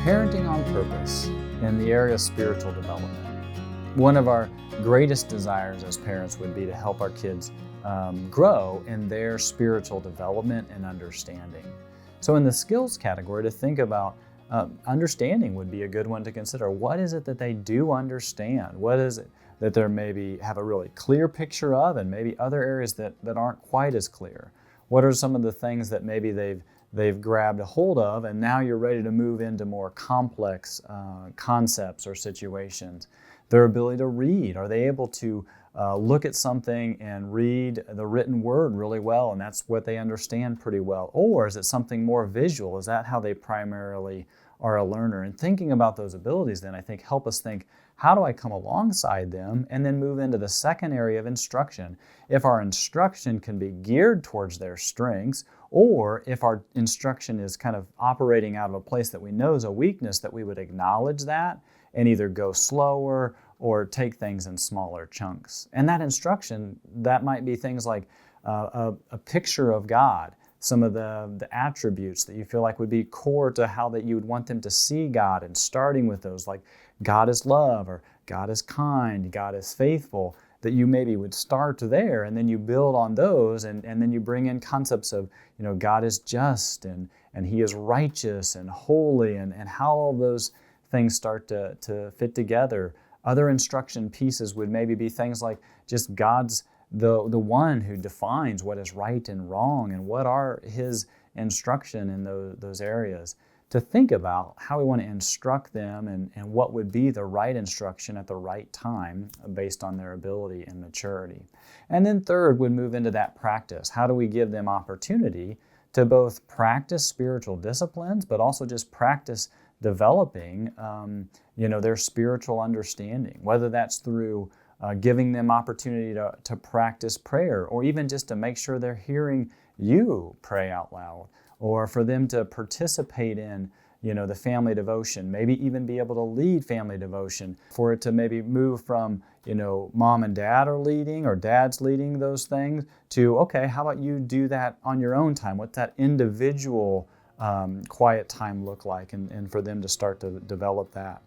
parenting on purpose in the area of spiritual development. One of our greatest desires as parents would be to help our kids grow in their spiritual development and understanding. So in the skills category, to think about understanding would be a good one to consider. What is it that they do understand? What is it that they maybe have a really clear picture of, and maybe other areas that aren't quite as clear? What are some of the things that maybe they've grabbed a hold of, and now you're ready to move into more complex concepts or situations? Their ability to read. Are they able to look at something and read the written word really well, and that's what they understand pretty well? Or is it something more visual? Is that how they primarily are a learner? And thinking about those abilities then, I think, help us think, how do I come alongside them and then move into the second area of instruction? If our instruction can be geared towards their strengths, or if our instruction is kind of operating out of a place that we know is a weakness, that we would acknowledge that and either go slower or take things in smaller chunks. And that instruction, that might be things like a picture of God, some of the attributes that you feel like would be core to how that you would want them to see God, and starting with those, like God is love, or God is kind, God is faithful, that you maybe would start there, and then you build on those, and then you bring in concepts of, God is just, and He is righteous and holy, and how all those things start to fit together. Other instruction pieces would maybe be things like just God's the one who defines what is right and wrong, and what are His instruction in those areas. To think about how we want to instruct them, and what would be the right instruction at the right time based on their ability and maturity. And then third would move into that practice. How do we give them opportunity to both practice spiritual disciplines, but also just practice developing their spiritual understanding, whether that's through giving them opportunity to practice prayer, or even just to make sure they're hearing you pray out loud, or for them to participate in the family devotion, maybe even be able to lead family devotion, for it to maybe move from mom and dad are leading, or dad's leading those things, to, okay, how about you do that on your own time? What's that individual quiet time look like, and for them to start to develop that?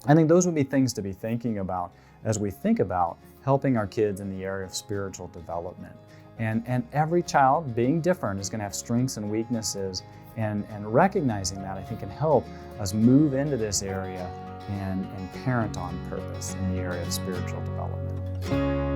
I think those would be things to be thinking about as we think about helping our kids in the area of spiritual development. And every child, being different, is going to have strengths and weaknesses, and recognizing that, I think, can help us move into this area and parent on purpose in the area of spiritual development.